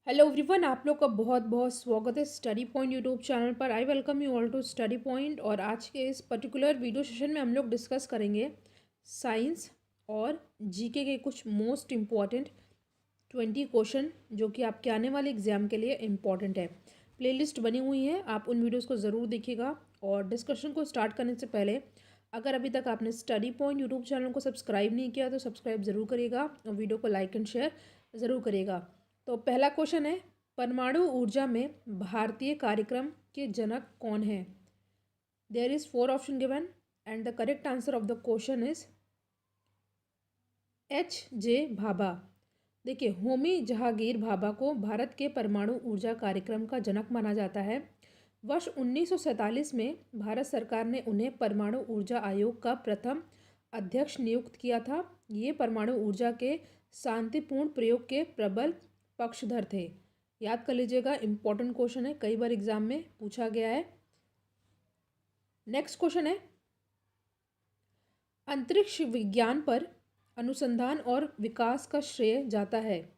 Hello everyone, आप लोग का बहुत बहुत स्वागत है स्टडी पॉइंट यूट्यूब चैनल पर। I welcome you all to study point. और आज के इस पर्टिकुलर वीडियो सेशन में हम लोग डिस्कस करेंगे साइंस और जीके के कुछ मोस्ट इम्पॉर्टेंट 20 क्वेश्चन जो कि आपके आने वाले एग्जाम के लिए इम्पॉर्टेंट है। प्लेलिस्ट बनी हुई है, आप उन वीडियोज़ को ज़रूर देखिएगा। और डिस्कशन को स्टार्ट करने से पहले अगर अभी तक आपने स्टडी पॉइंट यूट्यूब चैनल को सब्सक्राइब नहीं किया तो सब्सक्राइब ज़रूर करिएगा और वीडियो को लाइक एंड शेयर ज़रूर करिएगा। तो पहला क्वेश्चन है, परमाणु ऊर्जा में भारतीय कार्यक्रम के जनक कौन है? There is 4 option given and the correct answer of the question is H.J. Bhabha. देखिए, होमी जहांगीर भाभा को भारत के परमाणु ऊर्जा कार्यक्रम का जनक माना जाता है। वर्ष 1947 में भारत सरकार ने उन्हें परमाणु ऊर्जा आयोग का प्रथम अध्यक्ष नियुक्त किया था। ये परमाणु ऊर्जा के शांतिपूर्ण प्रयोग के प्रबल पक्षधर थे। याद कर लीजिएगा, इंपॉर्टेंट क्वेश्चन है, कई बार एग्जाम में पूछा गया है। नेक्स्ट क्वेश्चन है, अंतरिक्ष विज्ञान पर अनुसंधान और विकास का श्रेय जाता है।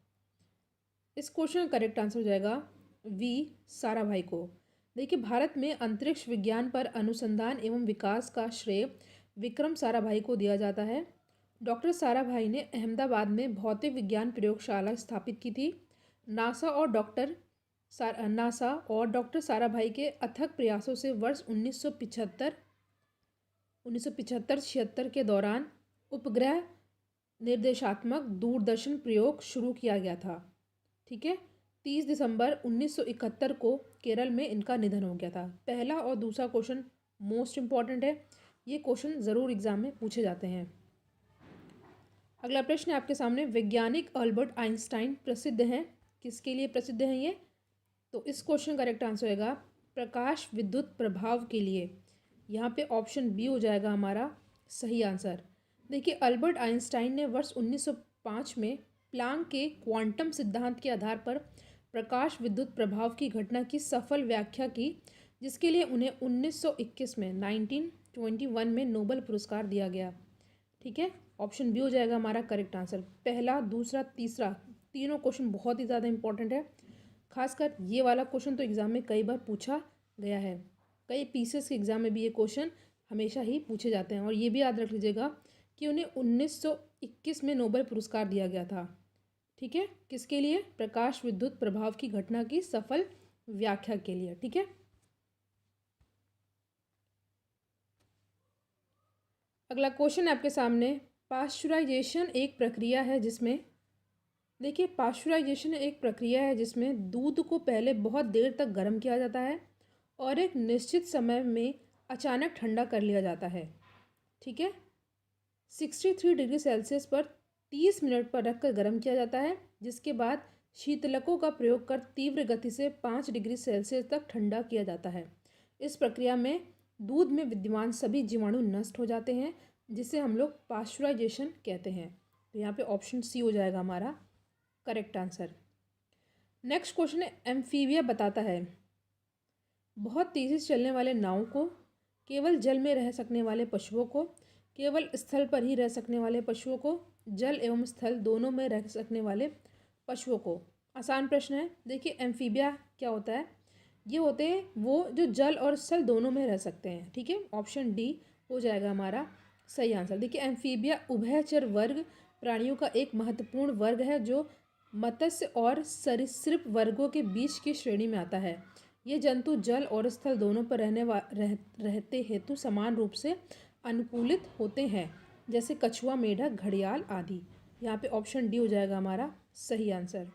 इस क्वेश्चन का करेक्ट आंसर हो जाएगा वी साराभाई को। देखिए, भारत में अंतरिक्ष विज्ञान पर अनुसंधान एवं विकास का श्रेय विक्रम साराभाई को दिया जाता है। डॉक्टर साराभाई ने अहमदाबाद में भौतिक विज्ञान प्रयोगशाला स्थापित की थी। नासा और डॉक्टर साराभाई के अथक प्रयासों से वर्ष 1975-76 के दौरान उपग्रह निर्देशात्मक दूरदर्शन प्रयोग शुरू किया गया था। ठीक है, 30 दिसंबर 1971 को केरल में इनका निधन हो गया था। पहला और दूसरा क्वेश्चन मोस्ट इम्पॉर्टेंट है, ये क्वेश्चन ज़रूर एग्जाम में पूछे जाते हैं। अगला प्रश्न है आपके सामने, वैज्ञानिक अल्बर्ट आइंस्टाइन प्रसिद्ध हैं, किसके लिए प्रसिद्ध हैं ये? तो इस क्वेश्चन का करेक्ट आंसर होगा प्रकाश विद्युत प्रभाव के लिए। यहाँ पे ऑप्शन बी हो जाएगा हमारा सही आंसर। देखिए, अल्बर्ट आइंस्टाइन ने वर्ष 1905 में प्लांक के क्वांटम सिद्धांत के आधार पर प्रकाश विद्युत प्रभाव की घटना की सफल व्याख्या की, जिसके लिए उन्हें 1921 में नोबेल पुरस्कार दिया गया। ठीक है, ऑप्शन बी हो जाएगा हमारा करेक्ट आंसर। पहला, दूसरा, तीसरा, तीनों क्वेश्चन बहुत ही ज़्यादा इंपॉर्टेंट है। खासकर ये वाला क्वेश्चन तो एग्ज़ाम में कई बार पूछा गया है। कई पीसीएस के एग्ज़ाम में भी ये क्वेश्चन हमेशा ही पूछे जाते हैं। और ये भी याद रख लीजिएगा कि उन्हें 1921 में नोबेल पुरस्कार दिया गया था। ठीक है, किसके लिए? प्रकाश विद्युत प्रभाव की घटना की सफल व्याख्या के लिए। ठीक है, अगला क्वेश्चन है आपके सामने, पाश्चराइजेशन एक प्रक्रिया है जिसमें, देखिए, पाश्चराइजेशन एक प्रक्रिया है जिसमें दूध को पहले बहुत देर तक गर्म किया जाता है और एक निश्चित समय में अचानक ठंडा कर लिया जाता है। ठीक है, 63 डिग्री सेल्सियस पर 30 मिनट पर रखकर गर्म किया जाता है, जिसके बाद शीतलकों का प्रयोग कर तीव्र गति से 5 डिग्री सेल्सियस तक ठंडा किया जाता है। इस प्रक्रिया में दूध में विद्यमान सभी जीवाणु नष्ट हो जाते हैं, जिसे हम लोग पाश्चराइजेशन कहते हैं। तो यहाँ पे ऑप्शन सी हो जाएगा हमारा करेक्ट आंसर। नेक्स्ट क्वेश्चन है, एम्फीबिया बताता है बहुत तेज़ी से चलने वाले नावों को, केवल जल में रह सकने वाले पशुओं को, केवल स्थल पर ही रह सकने वाले पशुओं को, जल एवं स्थल दोनों में रह सकने वाले पशुओं को। आसान प्रश्न है। देखिए, एम्फीबिया क्या होता है? ये होते हैं वो जो जल और स्थल दोनों में रह सकते हैं। ठीक है, ऑप्शन डी हो जाएगा हमारा सही आंसर। देखिए, एम्फीबिया उभयचर वर्ग प्राणियों का एक महत्वपूर्ण वर्ग है जो मत्स्य और सरीसृप वर्गों के बीच की श्रेणी में आता है। ये जंतु जल और स्थल दोनों पर रहते हेतु समान रूप से अनुकूलित होते हैं, जैसे कछुआ, मेढक, घड़ियाल आदि। यहाँ पे ऑप्शन डी हो जाएगा हमारा सही आंसर।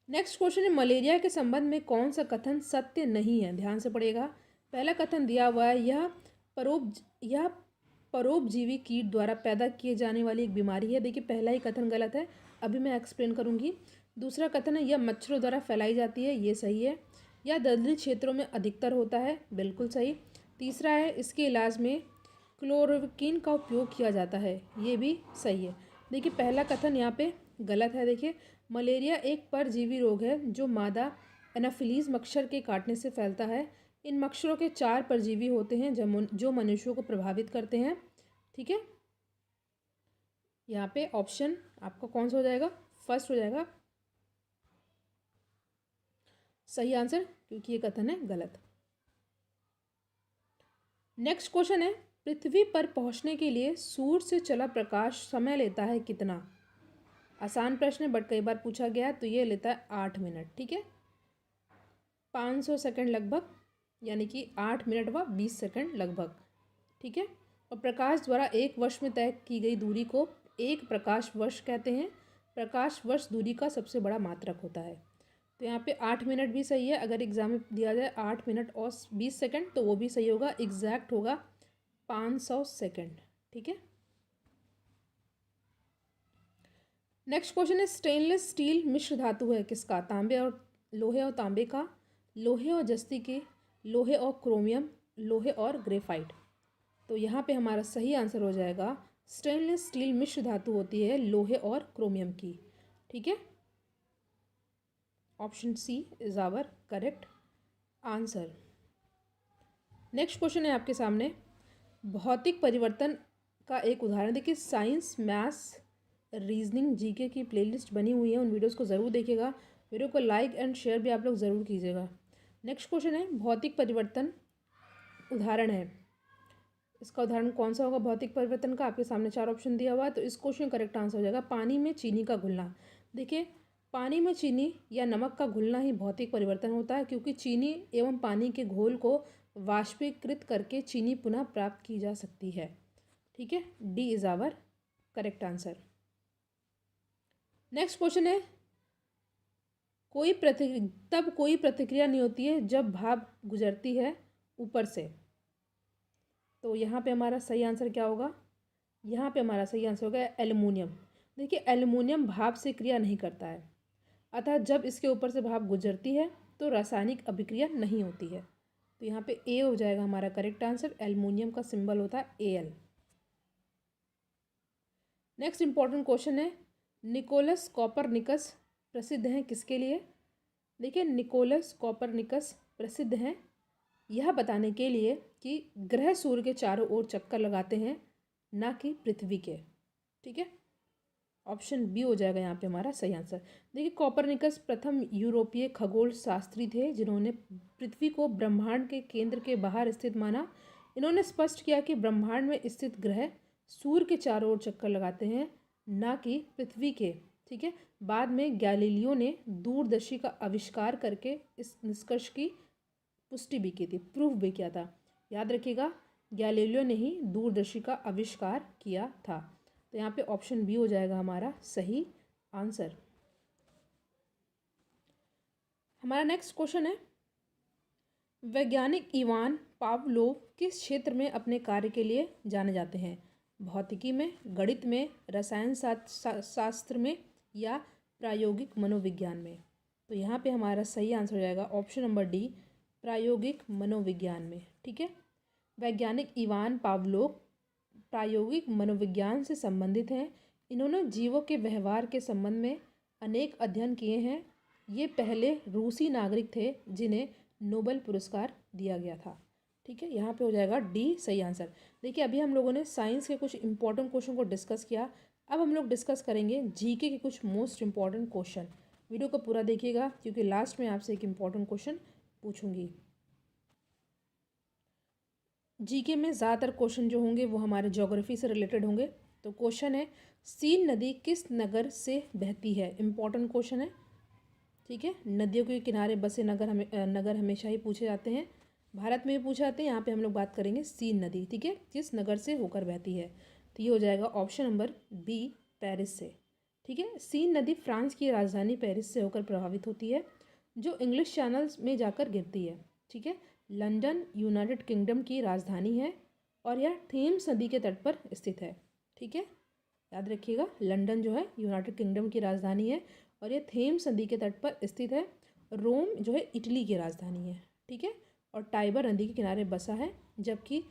नेक्स्ट क्वेश्चन है, मलेरिया के संबंध में कौन सा कथन सत्य नहीं है? ध्यान से पढ़िएगा। पहला कथन दिया हुआ है, यह परोपजीवी कीट द्वारा पैदा किए जाने वाली एक बीमारी है। देखिए, पहला ही कथन गलत है, अभी मैं एक्सप्लेन करूंगी। दूसरा कथन है, यह मच्छरों द्वारा फैलाई जाती है, ये सही है। यह दलदली क्षेत्रों में अधिकतर होता है, बिल्कुल सही। तीसरा है, इसके इलाज में क्लोरोक्विन का उपयोग किया जाता है, ये भी सही है। देखिए, पहला कथन यहाँ पे गलत है। देखिए, मलेरिया एक परजीवी रोग है जो मादा एनाफिलीज मच्छर के काटने से फैलता है। इन मच्छरों के 4 परजीवी होते हैं जो मनुष्यों को प्रभावित करते हैं। ठीक है, यहाँ पे ऑप्शन आपका कौन सा हो जाएगा? फर्स्ट हो जाएगा सही आंसर, क्योंकि ये कथन है गलत। नेक्स्ट क्वेश्चन है, पृथ्वी पर पहुंचने के लिए सूर्य से चला प्रकाश समय लेता है कितना? आसान प्रश्न है बट कई बार पूछा गया है, तो ये लेता है 8 मिनट। ठीक है, 500 सेकंड लगभग, यानी कि 8 मिनट व 20 सेकंड लगभग। ठीक है, और प्रकाश द्वारा एक वर्ष में तय की गई दूरी को एक प्रकाश वर्ष कहते हैं। प्रकाश वर्ष दूरी का सबसे बड़ा मात्रक होता है। तो यहाँ पे 8 मिनट भी सही है। अगर एग्जाम में दिया जाए 8 मिनट और 20 सेकंड तो वो भी सही होगा, एग्जैक्ट होगा 500 सेकंड। ठीक है, नेक्स्ट क्वेश्चन है, स्टेनलेस स्टील मिश्र धातु है किसका? तांबे और लोहे और तांबे का, लोहे और जस्ती के, लोहे और क्रोमियम, लोहे और ग्रेफाइट। तो यहाँ पे हमारा सही आंसर हो जाएगा, स्टेनलेस स्टील मिश्र धातु होती है लोहे और क्रोमियम की। ठीक है, option C is our correct answer. Next question है आपके सामने, भौतिक परिवर्तन का एक उदाहरण देखिए। साइंस, मैथ्स, रीजनिंग, जीके की प्लेलिस्ट बनी हुई है, उन वीडियोस को ज़रूर देखिएगा। वीडियो को लाइक एंड शेयर भी आप लोग ज़रूर कीजिएगा। नेक्स्ट क्वेश्चन है, भौतिक परिवर्तन उदाहरण है, इसका उदाहरण कौन सा होगा भौतिक परिवर्तन का? आपके सामने 4 ऑप्शन दिया हुआ है, तो इस क्वेश्चन करेक्ट आंसर हो जाएगा पानी में चीनी का घुलना। देखिए, पानी में चीनी या नमक का घुलना ही भौतिक परिवर्तन होता है, क्योंकि चीनी एवं पानी के घोल को वाष्पीकृत करके चीनी पुनः प्राप्त की जा सकती है। ठीक है, D is our correct answer. Next question है, तब कोई प्रतिक्रिया नहीं होती है जब भाप गुजरती है ऊपर से। तो यहाँ पे हमारा सही आंसर क्या होगा? यहाँ पे हमारा सही आंसर होगा एल्युमिनियम। देखिए, एल्युमिनियम भाप से क्रिया नहीं करता है, अतः जब इसके ऊपर से भाप गुजरती है तो रासायनिक अभिक्रिया नहीं होती है। तो यहाँ पे ए हो जाएगा हमारा करेक्ट आंसर। एल्युमिनियम का सिंबल होता है एल। नेक्स्ट इंपॉर्टेंट क्वेश्चन है, निकोलस कॉपरनिकस प्रसिद्ध हैं किसके लिए? देखिए, निकोलस कॉपरनिकस प्रसिद्ध हैं यह बताने के लिए कि ग्रह सूर्य के चारों ओर चक्कर लगाते हैं, ना कि पृथ्वी के। ठीक है, ऑप्शन बी हो जाएगा यहाँ पे हमारा सही आंसर। देखिए, कॉपरनिकस प्रथम यूरोपीय खगोल शास्त्री थे जिन्होंने पृथ्वी को ब्रह्मांड के केंद्र के बाहर स्थित माना। इन्होंने स्पष्ट किया कि ब्रह्मांड में स्थित ग्रह सूर्य के चारों ओर चक्कर लगाते हैं, ना कि पृथ्वी के। ठीक है, बाद में गैलीलियो ने दूरदर्शी का आविष्कार करके इस निष्कर्ष की पुष्टि भी की थी, प्रूफ भी किया था। याद रखिएगा, गैलीलियो ने ही दूरदर्शी का आविष्कार किया था। तो यहाँ पे ऑप्शन बी हो जाएगा हमारा सही आंसर। हमारा नेक्स्ट क्वेश्चन है, वैज्ञानिक इवान पावलोव किस क्षेत्र में अपने कार्य के लिए जाने जाते हैं? भौतिकी में, गणित में, रसायन शास्त्र में या प्रायोगिक मनोविज्ञान में? तो यहाँ पे हमारा सही आंसर हो जाएगा ऑप्शन नंबर डी, प्रायोगिक मनोविज्ञान में। ठीक है, वैज्ञानिक इवान पावलोव प्रायोगिक मनोविज्ञान से संबंधित हैं। इन्होंने जीवों के व्यवहार के संबंध में अनेक अध्ययन किए हैं। ये पहले रूसी नागरिक थे जिन्हें नोबेल पुरस्कार दिया गया था। ठीक है, यहाँ पे हो जाएगा डी सही आंसर। देखिए, अभी हम लोगों ने साइंस के कुछ इंपॉर्टेंट क्वेश्चन को डिस्कस किया। अब हम लोग डिस्कस करेंगे जीके के कुछ मोस्ट इंपॉर्टेंट क्वेश्चन। वीडियो को पूरा देखिएगा, क्योंकि लास्ट में आपसे एक इम्पॉर्टेंट क्वेश्चन पूछूंगी। जीके में ज़्यादातर क्वेश्चन जो होंगे वो हमारे ज्योग्राफी से रिलेटेड होंगे। तो क्वेश्चन है, सीन नदी किस नगर से बहती है? इम्पॉर्टेंट क्वेश्चन है। ठीक है, नदियों के किनारे बसे नगर हमेशा ही पूछे जाते हैं, भारत में भी पूछे जाते हैं। यहाँ पे हम लोग बात करेंगे सीन नदी। ठीक है, किस नगर से होकर बहती है? तो ये हो जाएगा ऑप्शन नंबर बी, पेरिस से। ठीक है, सीन नदी फ्रांस की राजधानी पेरिस से होकर प्रभावित होती है, जो इंग्लिश चैनल में जाकर गिरती है। ठीक है, लंदन यूनाइटेड किंगडम की राजधानी है और यह थेम्स नदी के तट पर स्थित है। ठीक है, याद रखिएगा, लंदन जो है यूनाइटेड किंगडम की राजधानी है और यह थेम्स नदी के तट पर स्थित है। रोम जो है इटली की राजधानी है। ठीक है, और टाइबर नदी के किनारे बसा है, जबकि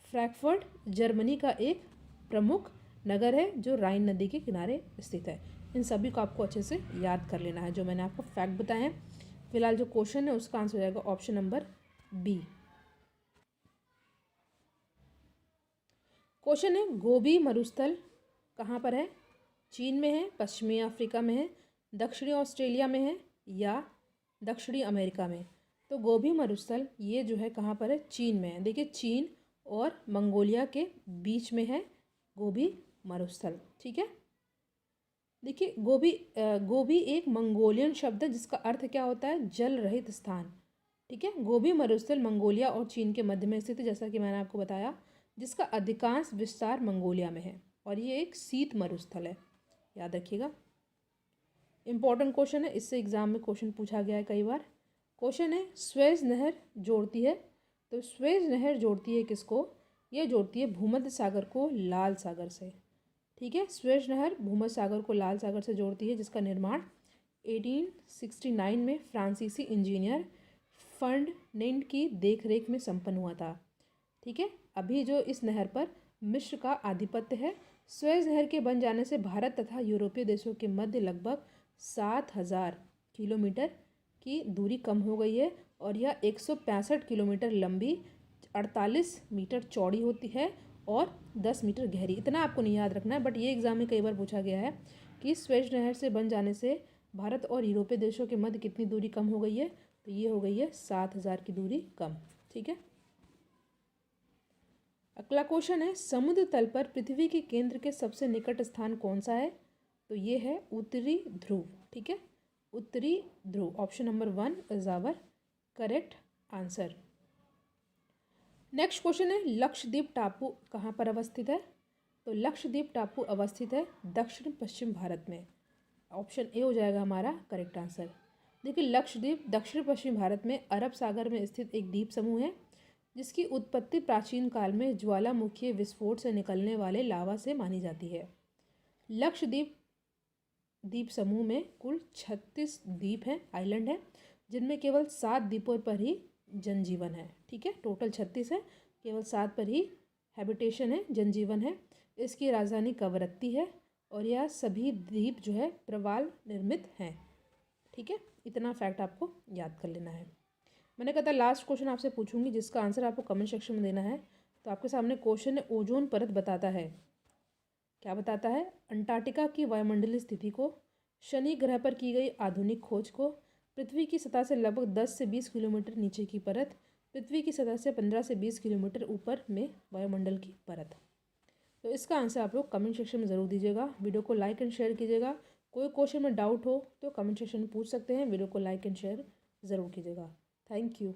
फ्रैंकफर्ट जर्मनी का एक प्रमुख नगर है जो राइन नदी के किनारे स्थित है। इन सभी को आपको अच्छे से याद कर लेना है, जो मैंने आपको फैक्ट बताए हैं। फिलहाल जो क्वेश्चन है उसका आंसर हो जाएगा ऑप्शन नंबर बी। क्वेश्चन है, गोबी मरुस्थल कहाँ पर है? चीन में है, पश्चिमी अफ्रीका में है, दक्षिणी ऑस्ट्रेलिया में है या दक्षिणी अमेरिका में। तो गोबी मरुस्थल ये जो है कहाँ पर है, चीन में है। देखिए चीन और मंगोलिया के बीच में है गोबी मरुस्थल, ठीक है। देखिए गोबी एक मंगोलियन शब्द है जिसका अर्थ क्या होता है, जल रहित स्थान, ठीक है। गोबी मरुस्थल मंगोलिया और चीन के मध्य में स्थित है, जैसा कि मैंने आपको बताया, जिसका अधिकांश विस्तार मंगोलिया में है और ये एक शीत मरुस्थल है, याद रखिएगा। इंपॉर्टेंट क्वेश्चन है, इससे एग्जाम में क्वेश्चन पूछा गया है कई बार। क्वेश्चन है स्वेज नहर जोड़ती है, तो स्वेज नहर जोड़ती है किसको, ये जोड़ती है भूमध्य सागर को लाल सागर से, ठीक है। स्वेज नहर भूमध्य सागर को लाल सागर से जोड़ती है, जिसका निर्माण 1869 में फ्रांसीसी इंजीनियर फर्डिनेंड की देखरेख में संपन्न हुआ था, ठीक है। अभी जो इस नहर पर मिस्र का आधिपत्य है। स्वेज नहर के बन जाने से भारत तथा यूरोपीय देशों के मध्य लगभग 7000 किलोमीटर की दूरी कम हो गई है और यह 165 किलोमीटर लंबी, 48 मीटर चौड़ी होती है और 10 मीटर गहरी। इतना आपको नहीं याद रखना है, बट ये एग्जाम में कई बार पूछा गया है कि स्वेज नहर से बन जाने से भारत और यूरोपीय देशों के मध्य कितनी दूरी कम हो गई है, तो ये हो गई है 7000 की दूरी कम, ठीक है। अगला क्वेश्चन है समुद्र तल पर पृथ्वी के केंद्र के सबसे निकट स्थान कौन सा है, तो ये है उत्तरी ध्रुव, ठीक है। उत्तरी ध्रुव, option number 1 is our correct answer. Next question है लक्षद्वीप टापू कहाँ पर अवस्थित है, तो लक्षद्वीप टापू अवस्थित है दक्षिण पश्चिम भारत में, ऑप्शन ए हो जाएगा हमारा करेक्ट आंसर। देखिए लक्षद्वीप दक्षिण पश्चिम भारत में अरब सागर में स्थित एक द्वीप समूह है, जिसकी उत्पत्ति प्राचीन काल में ज्वालामुखी विस्फोट से निकलने वाले लावा से मानी जाती है। लक्षद्वीप द्वीप समूह में कुल 36 द्वीप हैं, आइलैंड हैं, जिनमें केवल 7 द्वीपों पर ही जनजीवन है, ठीक है। टोटल 36 है, केवल 7 पर ही हैबिटेशन है, जनजीवन है। इसकी राजधानी कवरत्ती है और यह सभी द्वीप जो है प्रवाल निर्मित हैं, ठीक है। इतना फैक्ट आपको याद कर लेना है। मैंने कहा था लास्ट क्वेश्चन आपसे पूछूंगी जिसका आंसर आपको कमेंट सेक्शन में देना है। तो आपके सामने क्वेश्चन है ओजोन परत बताता है, क्या बताता है, अंटार्कटिका की वायुमंडलीय स्थिति को, शनि ग्रह पर की गई आधुनिक खोज को, पृथ्वी की सतह से लगभग 10 से 20 किलोमीटर नीचे की परत, पृथ्वी की सतह से 15 से 20 किलोमीटर ऊपर में वायुमंडल की परत। तो इसका आंसर आप लोग कमेंट सेक्शन में ज़रूर दीजिएगा। वीडियो को लाइक एंड शेयर कीजिएगा। कोई क्वेश्चन में डाउट हो तो कमेंट सेक्शन में पूछ सकते हैं। वीडियो को लाइक एंड शेयर ज़रूर कीजिएगा। Thank you.